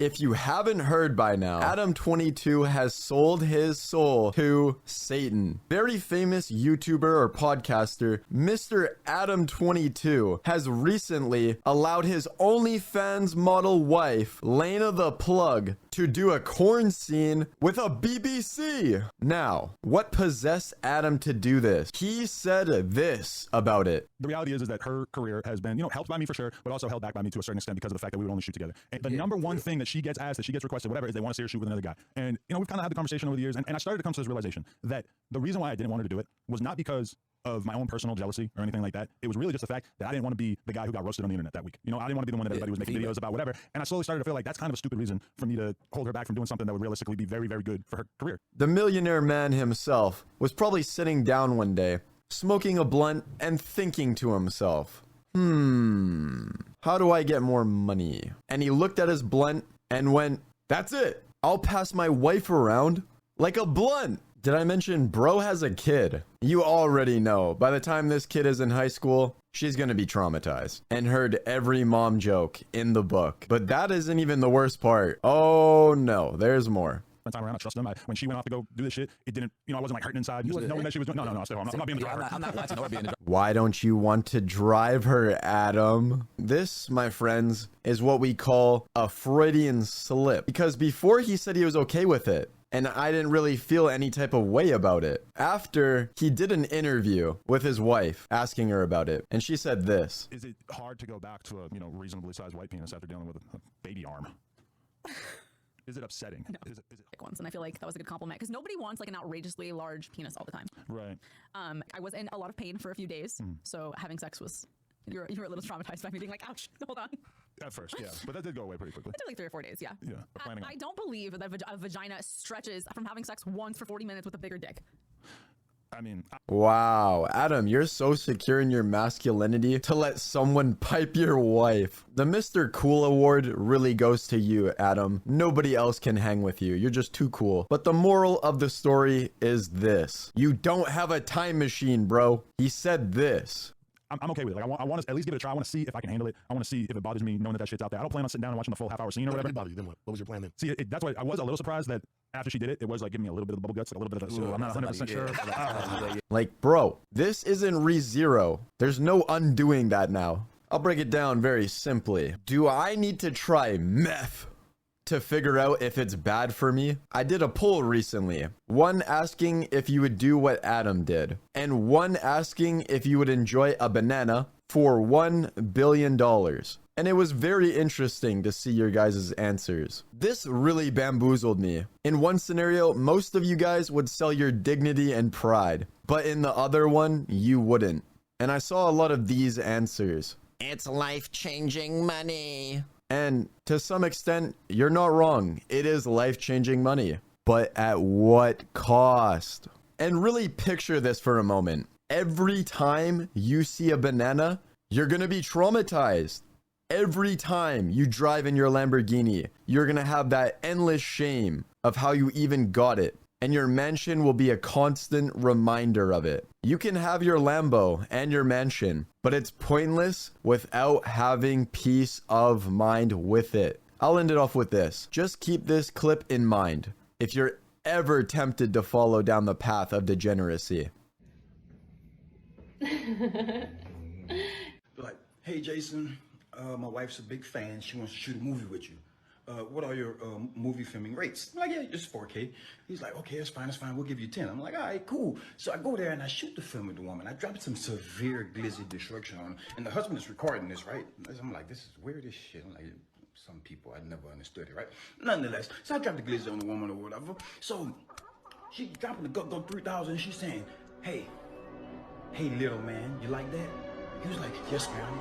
If you haven't heard by now, ADAM22 has sold his soul to Satan. Very famous YouTuber or podcaster, Mr. ADAM22, has recently allowed his OnlyFans model wife, Lena the Plug, to do a corn scene with a BBC. Now, what possessed Adam to do this? He said this about it. The reality is that her career has been, helped by me for sure, but also held back by me to a certain extent because of the fact that we would only shoot together. And the number one thing that she gets asked, that she gets requested, whatever, is they want to see her shoot with another guy. And, we've kind of had the conversation over the years, and I started to come to this realization that the reason why I didn't want her to do it was not because of my own personal jealousy or anything like that. It was really just the fact that I didn't want to be the guy who got roasted on the internet that week. I didn't want to be the one that everybody was making videos about, whatever. And I slowly started to feel like that's kind of a stupid reason for me to hold her back from doing something that would realistically be very, very good for her career. The millionaire man himself was probably sitting down one day, smoking a blunt and thinking to himself, how do I get more money? And he looked at his blunt and went, that's it. I'll pass my wife around like a blunt. Did I mention bro has a kid? You already know, by the time this kid is in high school, she's gonna be traumatized and heard every mom joke in the book. But that isn't even the worst part. Oh no, there's more. Time around, I trust them. When she went off to go do this shit, it didn't, I wasn't like hurting inside. Just knowing that she was doing, no, I stay home. I'm not being the driver. I'm not to know her being the driver. Why don't you want to drive her, Adam? This, my friends, is what we call a Freudian slip. Because before he said he was okay with it, and I didn't really feel any type of way about it. After he did an interview with his wife, asking her about it, and she said this. Is it hard to go back to a, reasonably sized white penis after dealing with a baby arm? Is it upsetting? No. Is it once, and I feel like that was a good compliment because nobody wants like an outrageously large penis all the time. Right. I was in a lot of pain for a few days, so having sex was. You were a little traumatized by me being like, ouch, hold on. At first, yeah. But that did go away pretty quickly. It took like 3 or 4 days, yeah. Yeah. I don't believe that a vagina stretches from having sex once for 40 minutes with a bigger dick. Wow, Adam, you're so secure in your masculinity to let someone pipe your wife. The Mr. Cool Award really goes to you, Adam. Nobody else can hang with you. You're just too cool. But the moral of the story is this. You don't have a time machine, bro. He said this. I'm okay with it. Like, I want to at least give it a try. I want to see if I can handle it. I want to see if it bothers me knowing that shit's out there. I don't plan on sitting down and watching the full half-hour scene or whatever. Bother you, then what was your plan then? See, that's why I was a little surprised that after she did it, it was like giving me a little bit of the bubble guts, like a little bit of so I'm not 100% sure. Like, bro, this isn't ReZero. There's no undoing that now. I'll break it down very simply. Do I need to try meth to figure out if it's bad for me? I did a poll recently. One asking if you would do what Adam did, and one asking if you would enjoy a banana for $1 billion. And it was very interesting to see your guys' answers. This really bamboozled me. In one scenario, most of you guys would sell your dignity and pride, but in the other one, you wouldn't. And I saw a lot of these answers. It's life-changing money. And to some extent, you're not wrong. It is life-changing money. But at what cost? And really picture this for a moment. Every time you see a banana, you're gonna be traumatized. Every time you drive in your Lamborghini, you're gonna have that endless shame of how you even got it. And your mansion will be a constant reminder of it. You can have your Lambo and your mansion, but it's pointless without having peace of mind with it. I'll end it off with this. Just keep this clip in mind if you're ever tempted to follow down the path of degeneracy. Like, hey Jason, my wife's a big fan. She wants to shoot a movie with you. What are your movie filming rates? I'm like, yeah, just 4K. He's like, okay, it's fine, we'll give you 10. I'm like, all right, cool. So I go there and I shoot the film with the woman. I dropped some severe glizzy destruction on her. And the husband is recording this, right? I'm like, this is weird as shit. I'm like, some people, I never understood it, right? Nonetheless, so I dropped the glizzy on the woman or whatever. So she dropping the go 3,000 and she's saying, hey little man, you like that? He was like, yes, ma'am.